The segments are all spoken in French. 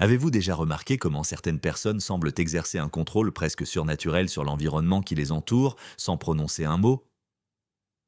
Avez-vous déjà remarqué comment certaines personnes semblent exercer un contrôle presque surnaturel sur l'environnement qui les entoure, sans prononcer un mot?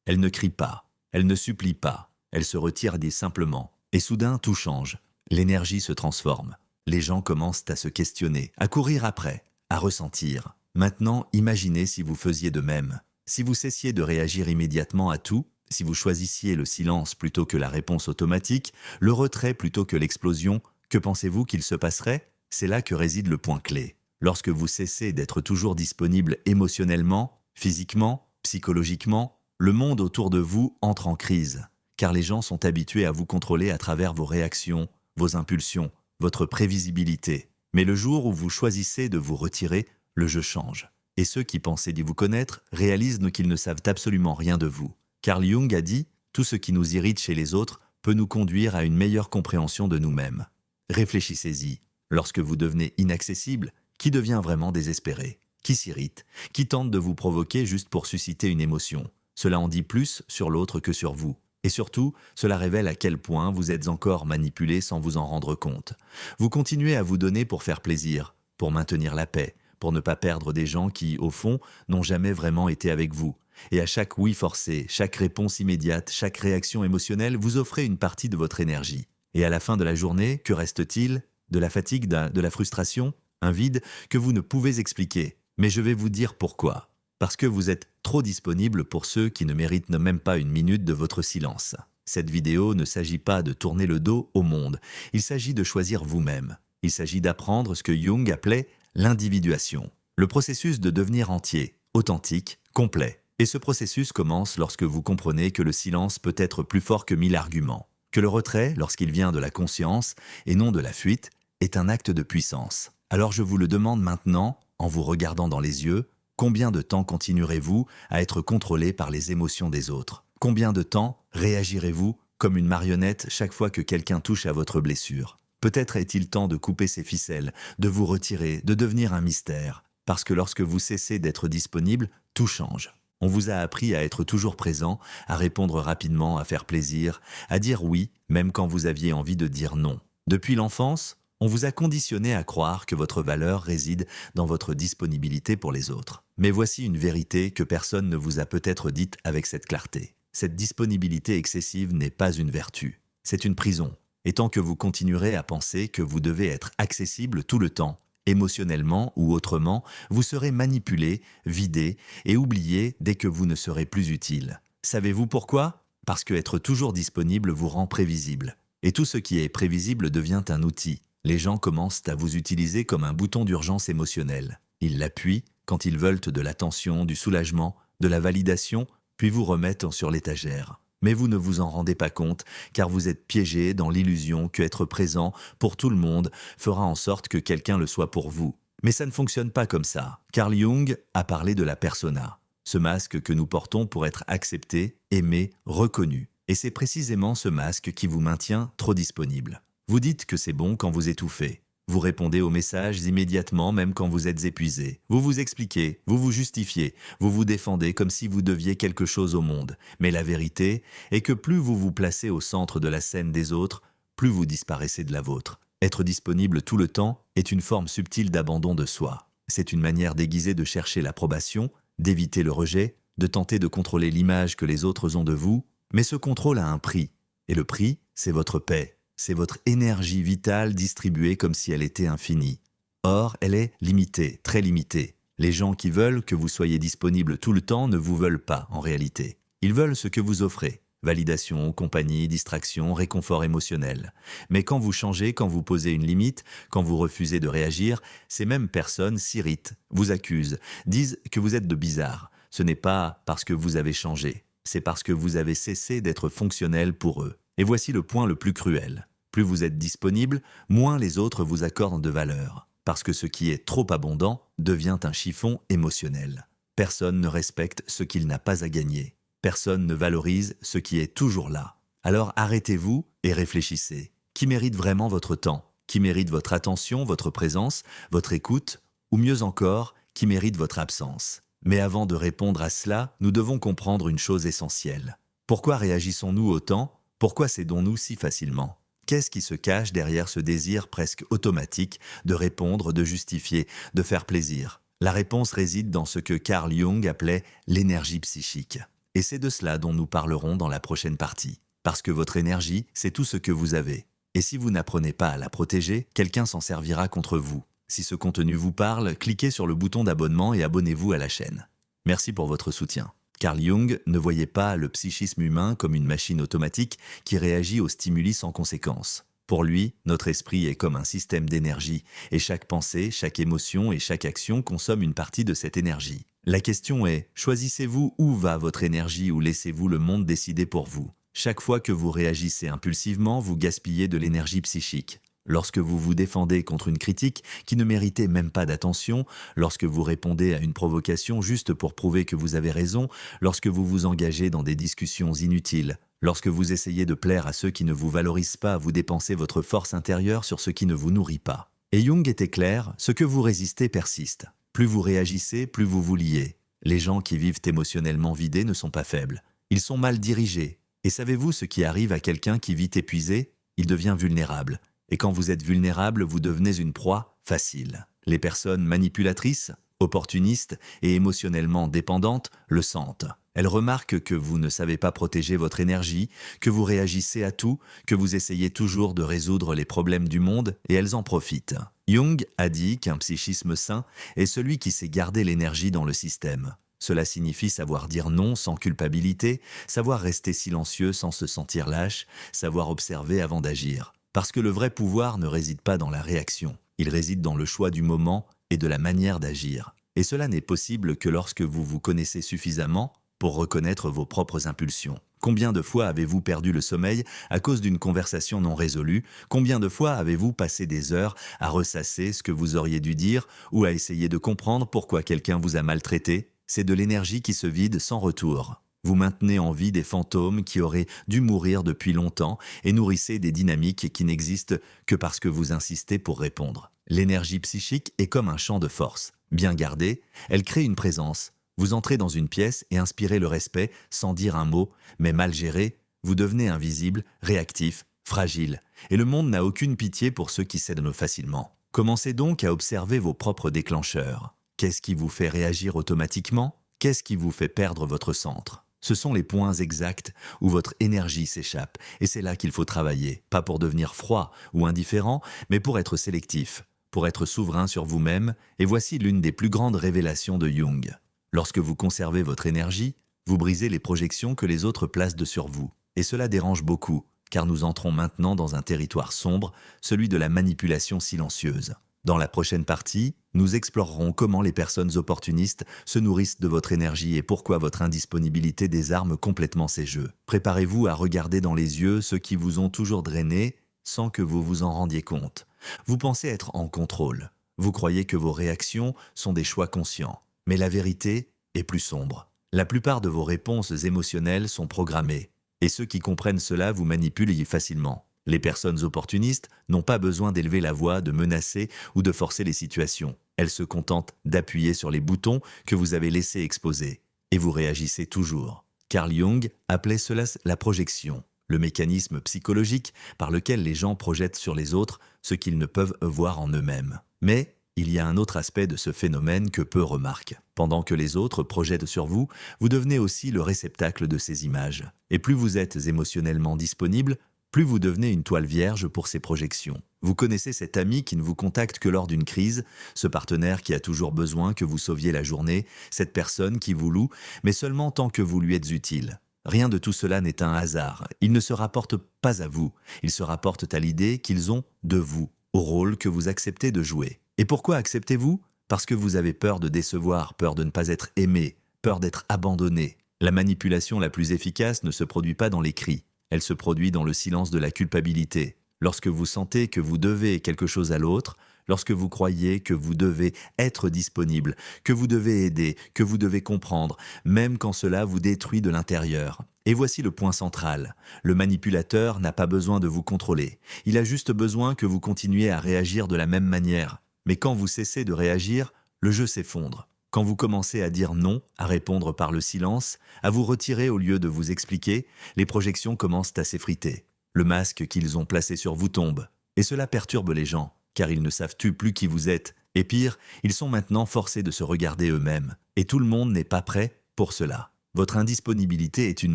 Elles ne crient pas, elles ne supplient pas, elles se retirent dit simplement. Et soudain, tout change. L'énergie se transforme. Les gens commencent à se questionner, à courir après, à ressentir. Maintenant, imaginez si vous faisiez de même. Si vous cessiez de réagir immédiatement à tout, si vous choisissiez le silence plutôt que la réponse automatique, le retrait plutôt que l'explosion, que pensez-vous qu'il se passerait? C'est là que réside le point clé. Lorsque vous cessez d'être toujours disponible émotionnellement, physiquement, psychologiquement, le monde autour de vous entre en crise, car les gens sont habitués à vous contrôler à travers vos réactions, vos impulsions, votre prévisibilité. Mais le jour où vous choisissez de vous retirer, le jeu change. Et ceux qui pensaient d'y vous connaître réalisent qu'ils ne savent absolument rien de vous. Carl Jung a dit « Tout ce qui nous irrite chez les autres peut nous conduire à une meilleure compréhension de nous-mêmes ». Réfléchissez-y. Lorsque vous devenez inaccessible, qui devient vraiment désespéré? Qui s'irrite? Qui tente de vous provoquer juste pour susciter une émotion? Cela en dit plus sur l'autre que sur vous. Et surtout, cela révèle à quel point vous êtes encore manipulé sans vous en rendre compte. Vous continuez à vous donner pour faire plaisir, pour maintenir la paix, pour ne pas perdre des gens qui, au fond, n'ont jamais vraiment été avec vous. Et à chaque oui forcé, chaque réponse immédiate, chaque réaction émotionnelle, vous offrez une partie de votre énergie. Et à la fin de la journée, que reste-t-il? De la fatigue, de la frustration? Un vide que vous ne pouvez expliquer. Mais je vais vous dire pourquoi. Parce que vous êtes trop disponible pour ceux qui ne méritent même pas une minute de votre silence. Cette vidéo ne s'agit pas de tourner le dos au monde, il s'agit de choisir vous-même. Il s'agit d'apprendre ce que Jung appelait l'individuation. Le processus de devenir entier, authentique, complet. Et ce processus commence lorsque vous comprenez que le silence peut être plus fort que 1000 arguments. Que le retrait, lorsqu'il vient de la conscience et non de la fuite, est un acte de puissance. Alors je vous le demande maintenant, en vous regardant dans les yeux, combien de temps continuerez-vous à être contrôlé par les émotions des autres? Combien de temps réagirez-vous comme une marionnette chaque fois que quelqu'un touche à votre blessure? Peut-être est-il temps de couper ces ficelles, de vous retirer, de devenir un mystère. Parce que lorsque vous cessez d'être disponible, tout change. On vous a appris à être toujours présent, à répondre rapidement, à faire plaisir, à dire oui, même quand vous aviez envie de dire non. Depuis l'enfance, on vous a conditionné à croire que votre valeur réside dans votre disponibilité pour les autres. Mais voici une vérité que personne ne vous a peut-être dite avec cette clarté. Cette disponibilité excessive n'est pas une vertu, c'est une prison. Et tant que vous continuerez à penser que vous devez être accessible tout le temps, émotionnellement ou autrement, vous serez manipulé, vidé et oublié dès que vous ne serez plus utile. Savez-vous pourquoi? Parce que être toujours disponible vous rend prévisible. Et tout ce qui est prévisible devient un outil. Les gens commencent à vous utiliser comme un bouton d'urgence émotionnelle. Ils l'appuient quand ils veulent de l'attention, du soulagement, de la validation, puis vous remettent sur l'étagère. Mais vous ne vous en rendez pas compte, car vous êtes piégé dans l'illusion que être présent pour tout le monde fera en sorte que quelqu'un le soit pour vous. Mais ça ne fonctionne pas comme ça. Carl Jung a parlé de la persona, ce masque que nous portons pour être accepté, aimé, reconnu. Et c'est précisément ce masque qui vous maintient trop disponible. Vous dites que c'est bon quand vous étouffez. Vous répondez aux messages immédiatement même quand vous êtes épuisé. Vous vous expliquez, vous vous justifiez, vous vous défendez comme si vous deviez quelque chose au monde. Mais la vérité est que plus vous vous placez au centre de la scène des autres, plus vous disparaissez de la vôtre. Être disponible tout le temps est une forme subtile d'abandon de soi. C'est une manière déguisée de chercher l'approbation, d'éviter le rejet, de tenter de contrôler l'image que les autres ont de vous. Mais ce contrôle a un prix. Et le prix, c'est votre paix. C'est votre énergie vitale distribuée comme si elle était infinie. Or, elle est limitée, très limitée. Les gens qui veulent que vous soyez disponible tout le temps ne vous veulent pas, en réalité. Ils veulent ce que vous offrez. Validation, compagnie, distraction, réconfort émotionnel. Mais quand vous changez, quand vous posez une limite, quand vous refusez de réagir, ces mêmes personnes s'irritent, vous accusent, disent que vous êtes de bizarre. Ce n'est pas parce que vous avez changé, c'est parce que vous avez cessé d'être fonctionnel pour eux. Et voici le point le plus cruel. Plus vous êtes disponible, moins les autres vous accordent de valeur. Parce que ce qui est trop abondant devient un chiffon émotionnel. Personne ne respecte ce qu'il n'a pas à gagner. Personne ne valorise ce qui est toujours là. Alors arrêtez-vous et réfléchissez. Qui mérite vraiment votre temps? Qui mérite votre attention, votre présence, votre écoute? Ou mieux encore, qui mérite votre absence? Mais avant de répondre à cela, nous devons comprendre une chose essentielle. Pourquoi réagissons-nous autant? Pourquoi cédons-nous si facilement? Qu'est-ce qui se cache derrière ce désir presque automatique de répondre, de justifier, de faire plaisir? La réponse réside dans ce que Carl Jung appelait l'énergie psychique. Et c'est de cela dont nous parlerons dans la prochaine partie. Parce que votre énergie, c'est tout ce que vous avez. Et si vous n'apprenez pas à la protéger, quelqu'un s'en servira contre vous. Si ce contenu vous parle, cliquez sur le bouton d'abonnement et abonnez-vous à la chaîne. Merci pour votre soutien. Carl Jung ne voyait pas le psychisme humain comme une machine automatique qui réagit aux stimuli sans conséquence. Pour lui, notre esprit est comme un système d'énergie, et chaque pensée, chaque émotion et chaque action consomme une partie de cette énergie. La question est, choisissez-vous où va votre énergie ou laissez-vous le monde décider pour vous? Chaque fois que vous réagissez impulsivement, vous gaspillez de l'énergie psychique. Lorsque vous vous défendez contre une critique qui ne méritait même pas d'attention, lorsque vous répondez à une provocation juste pour prouver que vous avez raison, lorsque vous vous engagez dans des discussions inutiles, lorsque vous essayez de plaire à ceux qui ne vous valorisent pas, vous dépensez votre force intérieure sur ce qui ne vous nourrit pas. Et Jung était clair, ce que vous résistez persiste. Plus vous réagissez, plus vous vous liez. Les gens qui vivent émotionnellement vidés ne sont pas faibles. Ils sont mal dirigés. Et savez-vous ce qui arrive à quelqu'un qui vit épuisé? Il devient vulnérable. Et quand vous êtes vulnérable, vous devenez une proie facile. Les personnes manipulatrices, opportunistes et émotionnellement dépendantes le sentent. Elles remarquent que vous ne savez pas protéger votre énergie, que vous réagissez à tout, que vous essayez toujours de résoudre les problèmes du monde et elles en profitent. Jung a dit qu'un psychisme sain est celui qui sait garder l'énergie dans le système. Cela signifie savoir dire non sans culpabilité, savoir rester silencieux sans se sentir lâche, savoir observer avant d'agir. Parce que le vrai pouvoir ne réside pas dans la réaction, il réside dans le choix du moment et de la manière d'agir. Et cela n'est possible que lorsque vous vous connaissez suffisamment pour reconnaître vos propres impulsions. Combien de fois avez-vous perdu le sommeil à cause d'une conversation non résolue? Combien de fois avez-vous passé des heures à ressasser ce que vous auriez dû dire ou à essayer de comprendre pourquoi quelqu'un vous a maltraité? C'est de l'énergie qui se vide sans retour. Vous maintenez en vie des fantômes qui auraient dû mourir depuis longtemps et nourrissez des dynamiques qui n'existent que parce que vous insistez pour répondre. L'énergie psychique est comme un champ de force. Bien gardée, elle crée une présence. Vous entrez dans une pièce et inspirez le respect sans dire un mot, mais mal géré, vous devenez invisible, réactif, fragile. Et le monde n'a aucune pitié pour ceux qui cèdent facilement. Commencez donc à observer vos propres déclencheurs. Qu'est-ce qui vous fait réagir automatiquement? Qu'est-ce qui vous fait perdre votre centre? Ce sont les points exacts où votre énergie s'échappe, et c'est là qu'il faut travailler, pas pour devenir froid ou indifférent, mais pour être sélectif, pour être souverain sur vous-même, et voici l'une des plus grandes révélations de Jung. Lorsque vous conservez votre énergie, vous brisez les projections que les autres placent sur vous, et cela dérange beaucoup, car nous entrons maintenant dans un territoire sombre, celui de la manipulation silencieuse. Dans la prochaine partie, nous explorerons comment les personnes opportunistes se nourrissent de votre énergie et pourquoi votre indisponibilité désarme complètement ces jeux. Préparez-vous à regarder dans les yeux ceux qui vous ont toujours drainé sans que vous vous en rendiez compte. Vous pensez être en contrôle. Vous croyez que vos réactions sont des choix conscients. Mais la vérité est plus sombre. La plupart de vos réponses émotionnelles sont programmées. Et ceux qui comprennent cela vous manipulent facilement. Les personnes opportunistes n'ont pas besoin d'élever la voix, de menacer ou de forcer les situations. Elles se contentent d'appuyer sur les boutons que vous avez laissés exposés. Et vous réagissez toujours. Carl Jung appelait cela la projection, le mécanisme psychologique par lequel les gens projettent sur les autres ce qu'ils ne peuvent voir en eux-mêmes. Mais il y a un autre aspect de ce phénomène que peu remarquent. Pendant que les autres projettent sur vous, vous devenez aussi le réceptacle de ces images. Et plus vous êtes émotionnellement disponible, plus vous devenez une toile vierge pour ces projections. Vous connaissez cet ami qui ne vous contacte que lors d'une crise, ce partenaire qui a toujours besoin que vous sauviez la journée, cette personne qui vous loue, mais seulement tant que vous lui êtes utile. Rien de tout cela n'est un hasard. Ils ne se rapportent pas à vous. Ils se rapportent à l'idée qu'ils ont de vous, au rôle que vous acceptez de jouer. Et pourquoi acceptez-vous? Parce que vous avez peur de décevoir, peur de ne pas être aimé, peur d'être abandonné. La manipulation la plus efficace ne se produit pas dans les cris. Elle se produit dans le silence de la culpabilité. Lorsque vous sentez que vous devez quelque chose à l'autre, lorsque vous croyez que vous devez être disponible, que vous devez aider, que vous devez comprendre, même quand cela vous détruit de l'intérieur. Et voici le point central. Le manipulateur n'a pas besoin de vous contrôler. Il a juste besoin que vous continuiez à réagir de la même manière. Mais quand vous cessez de réagir, le jeu s'effondre. Quand vous commencez à dire non, à répondre par le silence, à vous retirer au lieu de vous expliquer, les projections commencent à s'effriter. Le masque qu'ils ont placé sur vous tombe. Et cela perturbe les gens, car ils ne savent plus qui vous êtes. Et pire, ils sont maintenant forcés de se regarder eux-mêmes. Et tout le monde n'est pas prêt pour cela. Votre indisponibilité est une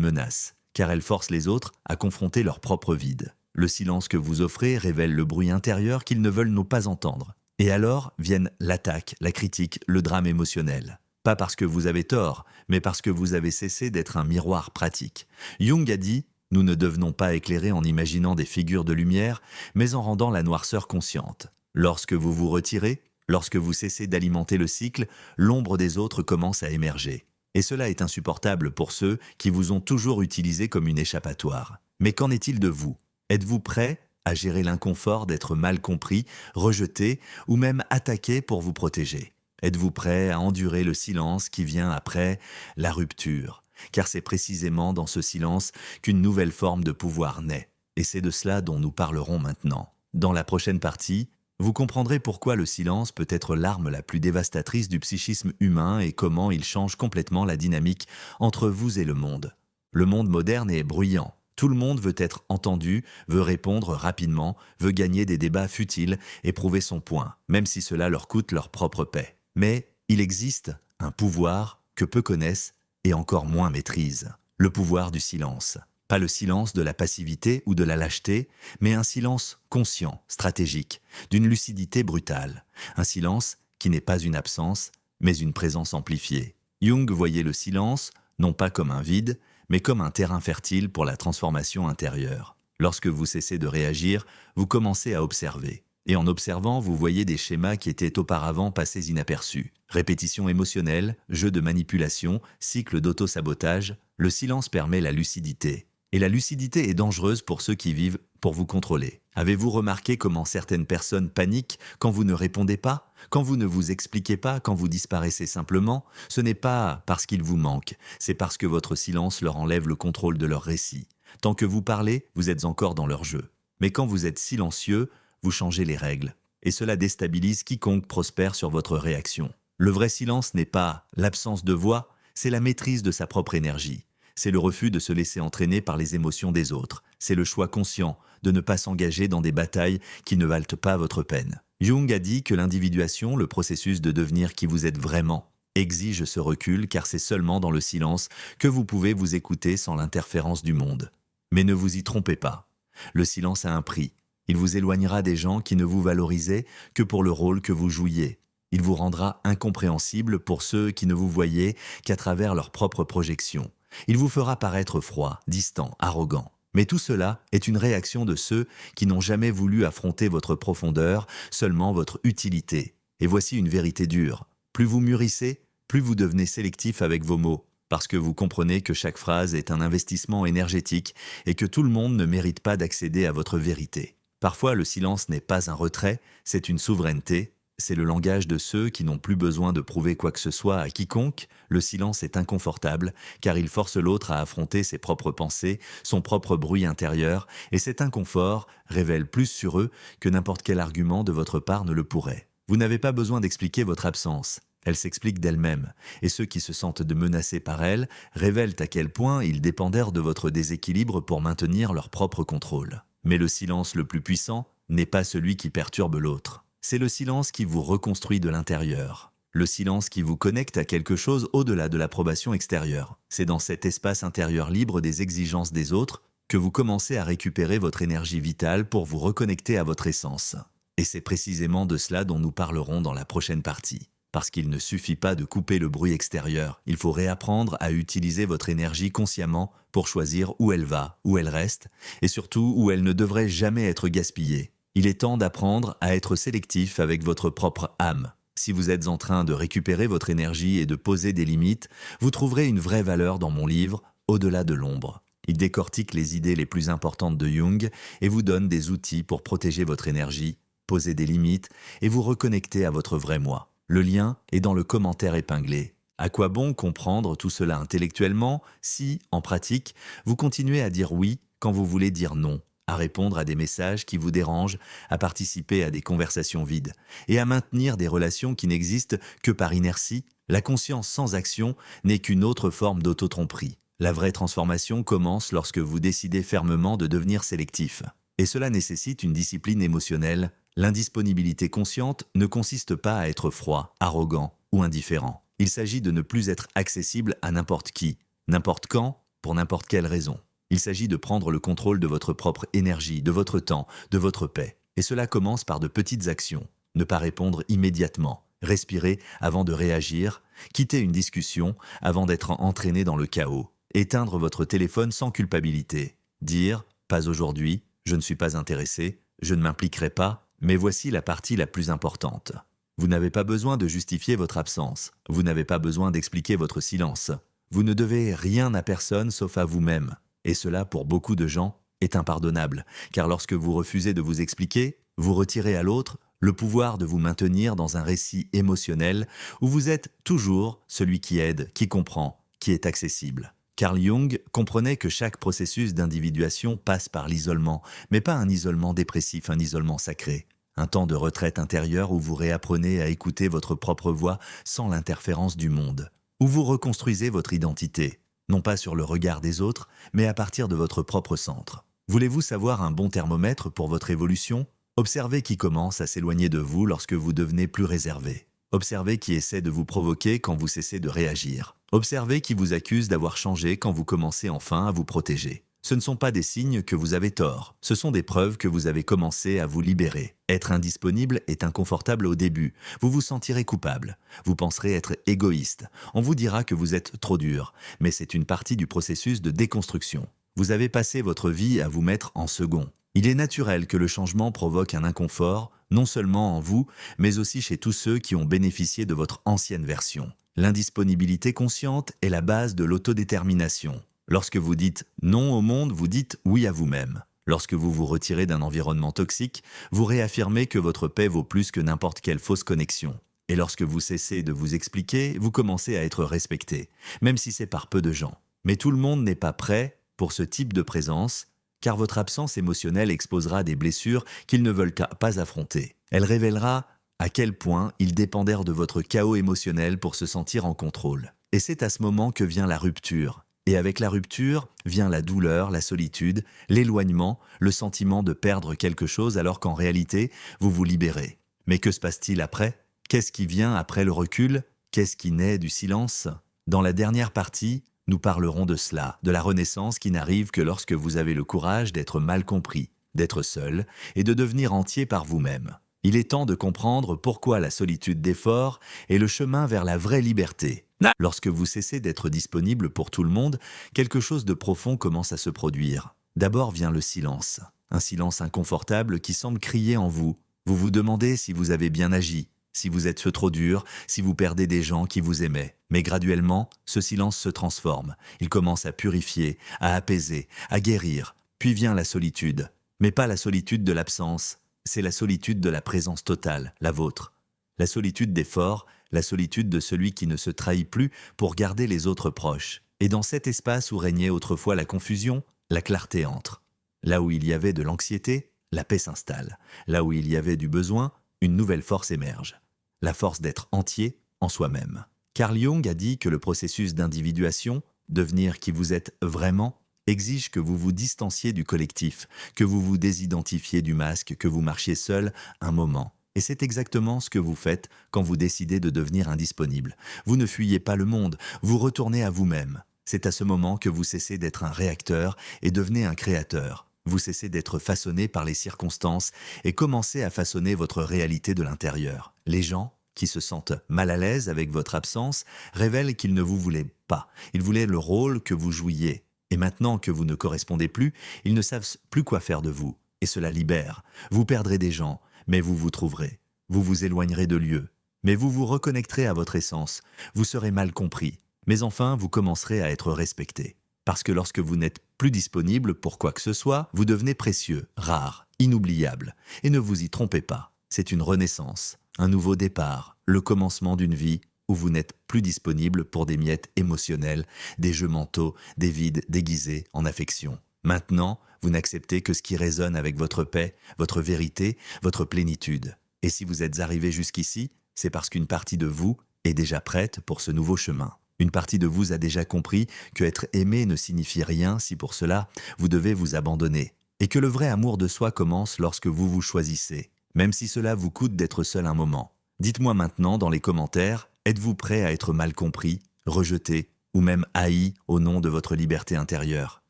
menace, car elle force les autres à confronter leur propre vide. Le silence que vous offrez révèle le bruit intérieur qu'ils ne veulent pas entendre. Et alors viennent l'attaque, la critique, le drame émotionnel. Pas parce que vous avez tort, mais parce que vous avez cessé d'être un miroir pratique. Jung a dit « Nous ne devenons pas éclairer en imaginant des figures de lumière, mais en rendant la noirceur consciente. Lorsque vous vous retirez, lorsque vous cessez d'alimenter le cycle, l'ombre des autres commence à émerger. Et cela est insupportable pour ceux qui vous ont toujours utilisé comme une échappatoire. Mais qu'en est-il de vous? Êtes-vous prêt à gérer l'inconfort d'être mal compris, rejeté ou même attaqué pour vous protéger? Êtes-vous prêt à endurer le silence qui vient après la rupture? Car c'est précisément dans ce silence qu'une nouvelle forme de pouvoir naît. Et c'est de cela dont nous parlerons maintenant. Dans la prochaine partie, vous comprendrez pourquoi le silence peut être l'arme la plus dévastatrice du psychisme humain et comment il change complètement la dynamique entre vous et le monde. Le monde moderne est bruyant. Tout le monde veut être entendu, veut répondre rapidement, veut gagner des débats futiles et prouver son point, même si cela leur coûte leur propre paix. Mais il existe un pouvoir que peu connaissent et encore moins maîtrisent. Le pouvoir du silence. Pas le silence de la passivité ou de la lâcheté, mais un silence conscient, stratégique, d'une lucidité brutale. Un silence qui n'est pas une absence, mais une présence amplifiée. Jung voyait le silence, non pas comme un vide, mais comme un terrain fertile pour la transformation intérieure. Lorsque vous cessez de réagir, vous commencez à observer. Et en observant, vous voyez des schémas qui étaient auparavant passés inaperçus. Répétition émotionnelle, jeu de manipulation, cycle d'auto-sabotage, le silence permet la lucidité. Et la lucidité est dangereuse pour ceux qui vivent pour vous contrôler. Avez-vous remarqué comment certaines personnes paniquent quand vous ne répondez pas, quand vous ne vous expliquez pas, quand vous disparaissez simplement? Ce n'est pas parce qu'il vous manque, c'est parce que votre silence leur enlève le contrôle de leur récit. Tant que vous parlez, vous êtes encore dans leur jeu. Mais quand vous êtes silencieux, vous changez les règles. Et cela déstabilise quiconque prospère sur votre réaction. Le vrai silence n'est pas l'absence de voix, c'est la maîtrise de sa propre énergie. C'est le refus de se laisser entraîner par les émotions des autres. C'est le choix conscient de ne pas s'engager dans des batailles qui ne valent pas votre peine. Jung a dit que l'individuation, le processus de devenir qui vous êtes vraiment, exige ce recul car c'est seulement dans le silence que vous pouvez vous écouter sans l'interférence du monde. Mais ne vous y trompez pas. Le silence a un prix. Il vous éloignera des gens qui ne vous valorisaient que pour le rôle que vous jouiez. Il vous rendra incompréhensible pour ceux qui ne vous voyaient qu'à travers leurs propres projections. Il vous fera paraître froid, distant, arrogant. Mais tout cela est une réaction de ceux qui n'ont jamais voulu affronter votre profondeur, seulement votre utilité. Et voici une vérité dure. Plus vous mûrissez, plus vous devenez sélectif avec vos mots, parce que vous comprenez que chaque phrase est un investissement énergétique et que tout le monde ne mérite pas d'accéder à votre vérité. Parfois, le silence n'est pas un retrait, c'est une souveraineté. C'est le langage de ceux qui n'ont plus besoin de prouver quoi que ce soit à quiconque. Le silence est inconfortable, car il force l'autre à affronter ses propres pensées, son propre bruit intérieur, et cet inconfort révèle plus sur eux que n'importe quel argument de votre part ne le pourrait. Vous n'avez pas besoin d'expliquer votre absence. Elle s'explique d'elle-même, et ceux qui se sentent menacés par elle révèlent à quel point ils dépendèrent de votre déséquilibre pour maintenir leur propre contrôle. Mais le silence le plus puissant n'est pas celui qui perturbe l'autre. C'est le silence qui vous reconstruit de l'intérieur. Le silence qui vous connecte à quelque chose au-delà de l'approbation extérieure. C'est dans cet espace intérieur libre des exigences des autres que vous commencez à récupérer votre énergie vitale pour vous reconnecter à votre essence. Et c'est précisément de cela dont nous parlerons dans la prochaine partie. Parce qu'il ne suffit pas de couper le bruit extérieur, il faut réapprendre à utiliser votre énergie consciemment pour choisir où elle va, où elle reste, et surtout où elle ne devrait jamais être gaspillée. Il est temps d'apprendre à être sélectif avec votre propre âme. Si vous êtes en train de récupérer votre énergie et de poser des limites, vous trouverez une vraie valeur dans mon livre « Au-delà de l'ombre ». Il décortique les idées les plus importantes de Jung et vous donne des outils pour protéger votre énergie, poser des limites et vous reconnecter à votre vrai moi. Le lien est dans le commentaire épinglé. À quoi bon comprendre tout cela intellectuellement si, en pratique, vous continuez à dire oui quand vous voulez dire non, à répondre à des messages qui vous dérangent, à participer à des conversations vides et à maintenir des relations qui n'existent que par inertie? La conscience sans action n'est qu'une autre forme d'autotromperie. La vraie transformation commence lorsque vous décidez fermement de devenir sélectif. Et cela nécessite une discipline émotionnelle. L'indisponibilité consciente ne consiste pas à être froid, arrogant ou indifférent. Il s'agit de ne plus être accessible à n'importe qui, n'importe quand, pour n'importe quelle raison. Il s'agit de prendre le contrôle de votre propre énergie, de votre temps, de votre paix. Et cela commence par de petites actions. Ne pas répondre immédiatement, respirer avant de réagir, quitter une discussion avant d'être entraîné dans le chaos, éteindre votre téléphone sans culpabilité, dire « pas aujourd'hui, je ne suis pas intéressé, je ne m'impliquerai pas », mais voici la partie la plus importante. Vous n'avez pas besoin de justifier votre absence, vous n'avez pas besoin d'expliquer votre silence. Vous ne devez rien à personne sauf à vous-même. Et cela, pour beaucoup de gens, est impardonnable, car lorsque vous refusez de vous expliquer, vous retirez à l'autre le pouvoir de vous maintenir dans un récit émotionnel où vous êtes toujours celui qui aide, qui comprend, qui est accessible. Carl Jung comprenait que chaque processus d'individuation passe par l'isolement, mais pas un isolement dépressif, un isolement sacré. Un temps de retraite intérieure où vous réapprenez à écouter votre propre voix sans l'interférence du monde, où vous reconstruisez votre identité, non pas sur le regard des autres, mais à partir de votre propre centre. Voulez-vous savoir un bon thermomètre pour votre évolution ? Observez qui commence à s'éloigner de vous lorsque vous devenez plus réservé. Observez qui essaie de vous provoquer quand vous cessez de réagir. Observez qui vous accuse d'avoir changé quand vous commencez enfin à vous protéger. Ce ne sont pas des signes que vous avez tort, ce sont des preuves que vous avez commencé à vous libérer. Être indisponible est inconfortable au début, vous vous sentirez coupable, vous penserez être égoïste, on vous dira que vous êtes trop dur, mais c'est une partie du processus de déconstruction. Vous avez passé votre vie à vous mettre en second. Il est naturel que le changement provoque un inconfort, non seulement en vous, mais aussi chez tous ceux qui ont bénéficié de votre ancienne version. L'indisponibilité consciente est la base de l'autodétermination. Lorsque vous dites non au monde, vous dites oui à vous-même. Lorsque vous vous retirez d'un environnement toxique, vous réaffirmez que votre paix vaut plus que n'importe quelle fausse connexion. Et lorsque vous cessez de vous expliquer, vous commencez à être respecté, même si c'est par peu de gens. Mais tout le monde n'est pas prêt pour ce type de présence, car votre absence émotionnelle exposera des blessures qu'ils ne veulent pas affronter. Elle révélera à quel point ils dépendèrent de votre chaos émotionnel pour se sentir en contrôle. Et c'est à ce moment que vient la rupture. Et avec la rupture vient la douleur, la solitude, l'éloignement, le sentiment de perdre quelque chose alors qu'en réalité, vous vous libérez. Mais que se passe-t-il après ? Qu'est-ce qui vient après le recul ? Qu'est-ce qui naît du silence ? Dans la dernière partie, nous parlerons de cela, de la renaissance qui n'arrive que lorsque vous avez le courage d'être mal compris, d'être seul et de devenir entier par vous-même. Il est temps de comprendre pourquoi la solitude des forts est le chemin vers la vraie liberté. Lorsque vous cessez d'être disponible pour tout le monde, quelque chose de profond commence à se produire. D'abord vient le silence, un silence inconfortable qui semble crier en vous. Vous vous demandez si vous avez bien agi, si vous êtes trop dur, si vous perdez des gens qui vous aimaient. Mais graduellement, ce silence se transforme. Il commence à purifier, à apaiser, à guérir. Puis vient la solitude. Mais pas la solitude de l'absence, c'est la solitude de la présence totale, la vôtre. La solitude des forts, la solitude de celui qui ne se trahit plus pour garder les autres proches. Et dans cet espace où régnait autrefois la confusion, la clarté entre. Là où il y avait de l'anxiété, la paix s'installe. Là où il y avait du besoin, une nouvelle force émerge. La force d'être entier en soi-même. Carl Jung a dit que le processus d'individuation, devenir qui vous êtes vraiment, exige que vous vous distanciez du collectif, que vous vous désidentifiez du masque, que vous marchiez seul un moment. Et c'est exactement ce que vous faites quand vous décidez de devenir indisponible. Vous ne fuyez pas le monde, vous retournez à vous-même. C'est à ce moment que vous cessez d'être un réacteur et devenez un créateur. Vous cessez d'être façonné par les circonstances et commencez à façonner votre réalité de l'intérieur. Les gens qui se sentent mal à l'aise avec votre absence révèlent qu'ils ne vous voulaient pas. Ils voulaient le rôle que vous jouiez. Et maintenant que vous ne correspondez plus, ils ne savent plus quoi faire de vous. Et cela libère. Vous perdrez des gens, mais vous vous trouverez. Vous vous éloignerez de lieux, mais vous vous reconnecterez à votre essence. Vous serez mal compris, mais enfin vous commencerez à être respecté. Parce que lorsque vous n'êtes plus disponible pour quoi que ce soit, vous devenez précieux, rare, inoubliable. Et ne vous y trompez pas, c'est une renaissance, un nouveau départ, le commencement d'une vie où vous n'êtes plus disponible pour des miettes émotionnelles, des jeux mentaux, des vides déguisés en affection. Maintenant, vous n'acceptez que ce qui résonne avec votre paix, votre vérité, votre plénitude. Et si vous êtes arrivé jusqu'ici, c'est parce qu'une partie de vous est déjà prête pour ce nouveau chemin. Une partie de vous a déjà compris que être aimé ne signifie rien si pour cela vous devez vous abandonner, et que le vrai amour de soi commence lorsque vous vous choisissez, même si cela vous coûte d'être seul un moment. Dites-moi maintenant dans les commentaires, êtes-vous prêt à être mal compris, rejeté ou même haï au nom de votre liberté intérieure?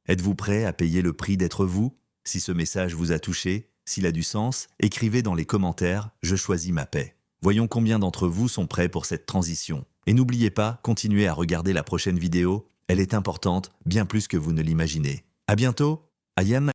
Êtes-vous prêt à payer le prix d'être vous? Si ce message vous a touché, s'il a du sens, écrivez dans les commentaires « Je choisis ma paix ». Voyons combien d'entre vous sont prêts pour cette transition. Et n'oubliez pas, continuez à regarder la prochaine vidéo, elle est importante, bien plus que vous ne l'imaginez. À bientôt, I am